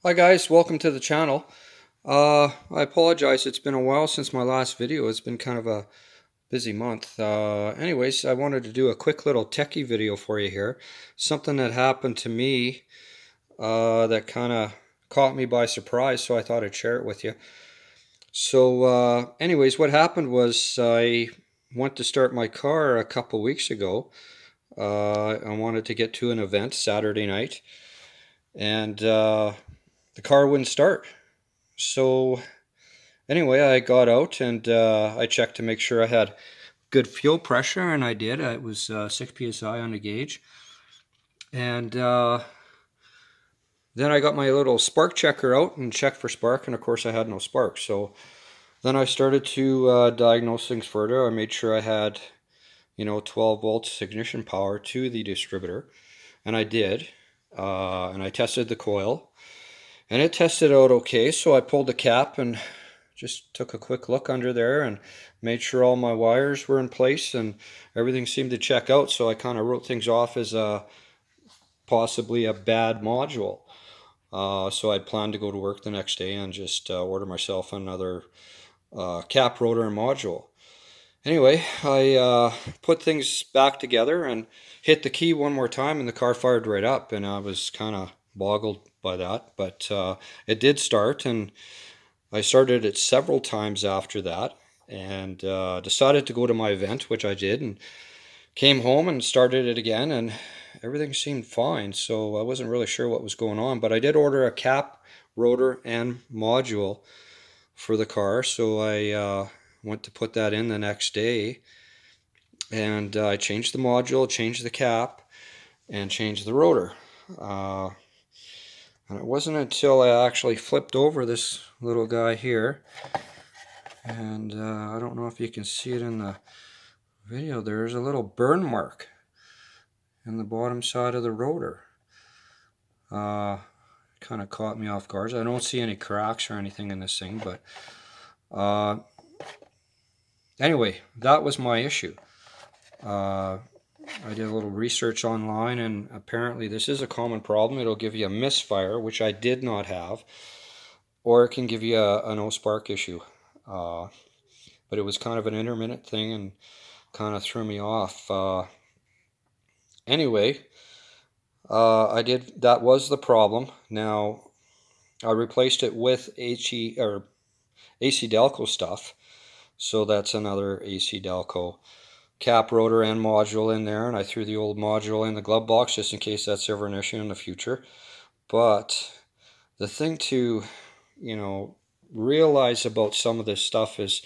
Hi guys, welcome to the channel. I apologize, it's been a while since my last video. It's been kind of a busy month. Anyways, I wanted to do a quick little techie video for you here. Something that happened to me that kind of caught me by surprise, so I thought I'd share it with you. So anyways, what happened was I went to start my car a couple weeks ago. I wanted to get to an event Saturday night, and the car wouldn't start. So anyway, I got out and I checked to make sure I had good fuel pressure, and I did. It was 6 psi on the gauge. And then I got my little spark checker out and checked for spark, and of course I had no spark. So then I started to diagnose things further. I made sure I had, 12 volts ignition power to the distributor, and I did. And I tested the coil, and it tested out okay. So I pulled the cap and just took a quick look under there and made sure all my wires were in place and everything seemed to check out. So I kind of wrote things off as possibly a bad module. So I'd planned to go to work the next day and just order myself another cap, rotor, and module. Anyway, I put things back together and hit the key one more time, and the car fired right up, and I was kind of boggled by that, but it did start, and I started it several times after that, and decided to go to my event, which I did, and came home and started it again, and everything seemed fine. So I wasn't really sure what was going on, but I did order a cap, rotor, and module for the car. So I went to put that in the next day, and I changed the module, changed the cap, and changed the rotor. Uh, and it wasn't until I actually flipped over this little guy here, and I don't know if you can see it in the video. There's a little burn mark in the bottom side of the rotor. Kind of caught me off guard. I don't see any cracks or anything in this thing, but anyway, that was my issue. I did a little research online, and apparently this is a common problem. It'll give you a misfire, which I did not have, or it can give you a no spark issue. But it was kind of an intermittent thing and kind of threw me off. Anyway, I did. That was the problem. Now I replaced it with HE or AC Delco stuff. So that's another AC Delco cap, rotor, and module in there, and I threw the old module in the glove box just in case that's ever an issue in the future. But the thing to, realize about some of this stuff is,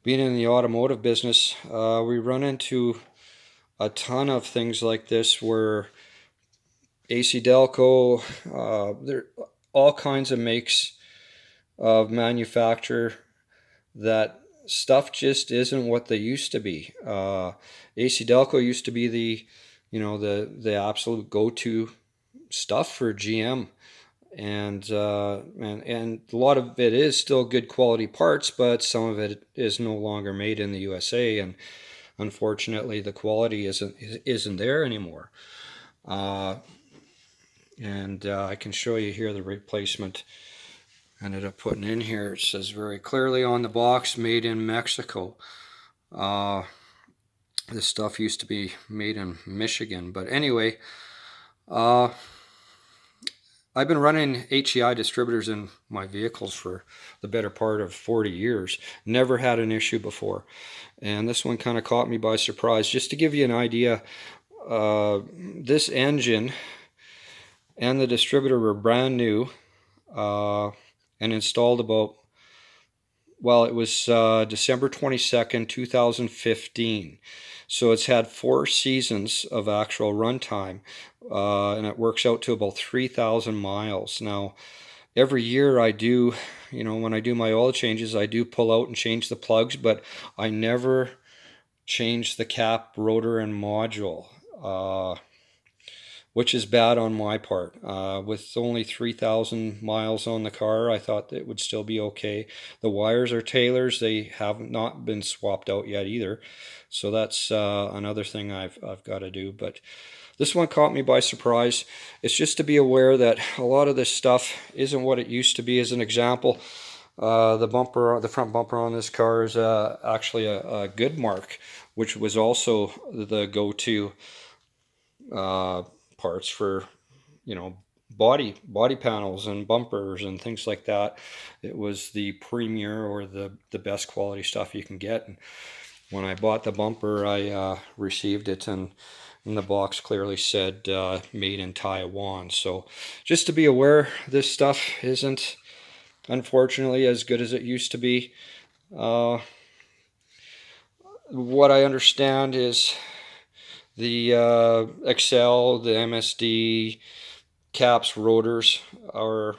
being in the automotive business, we run into a ton of things like this where AC Delco, there are all kinds of makes of manufacturer that stuff just isn't what they used to be. AC Delco used to be the absolute go-to stuff for GM, and a lot of it is still good quality parts, but some of it is no longer made in the USA, and unfortunately the quality isn't there anymore. And I can show you here the replacement I ended up putting in here. It says very clearly on the box, made in Mexico. This stuff used to be made in Michigan, but anyway, I've been running HEI distributors in my vehicles for the better part of 40 years. Never had an issue before, and this one kind of caught me by surprise. Just to give you an idea, this engine and the distributor were brand new, and installed about, well, it was December 22nd, 2015. So it's had 4 seasons of actual runtime, and it works out to about 3,000 miles. Now, every year I do, when I do my oil changes, I do pull out and change the plugs, but I never change the cap, rotor, and module. which is bad on my part. With only 3,000 miles on the car, I thought it would still be okay. The wires are Taylor's. They have not been swapped out yet either. So that's another thing I've got to do. But this one caught me by surprise. It's just to be aware that a lot of this stuff isn't what it used to be. As an example, the front bumper on this car is actually a good mark, which was also the go-to parts for, you know, body panels and bumpers and things like that. It was the premier or the best quality stuff you can get. And when I bought the bumper, I received it, and the box clearly said made in Taiwan. So just to be aware, this stuff isn't, unfortunately, as good as it used to be. What I understand is the Excel, the MSD caps, rotors are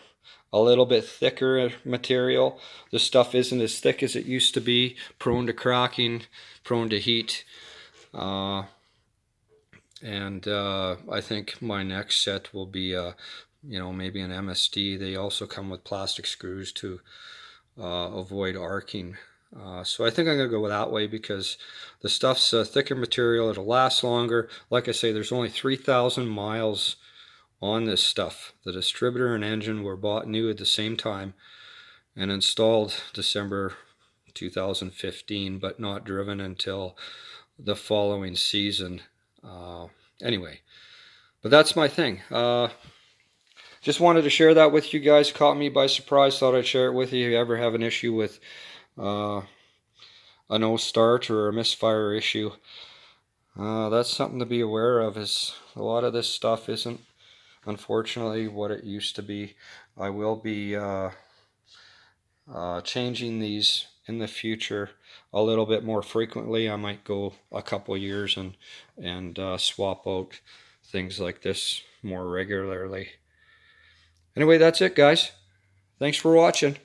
a little bit thicker material. The stuff isn't as thick as it used to be, prone to cracking, prone to heat. I think my next set will be, maybe an MSD. They also come with plastic screws to avoid arcing. So I think I'm going to go that way because the stuff's a thicker material. It'll last longer. Like I say, there's only 3,000 miles on this stuff. The distributor and engine were bought new at the same time and installed December 2015, but not driven until the following season. Anyway, but that's my thing. Just wanted to share that with you guys. Caught me by surprise. Thought I'd share it with you. If you ever have an issue with a no start or a misfire issue, that's something to be aware of. Is a lot of this stuff isn't, unfortunately, what it used to be. I will be changing these in the future a little bit more frequently. I might go a couple years and swap out things like this more regularly. Anyway, that's it, guys. Thanks for watching.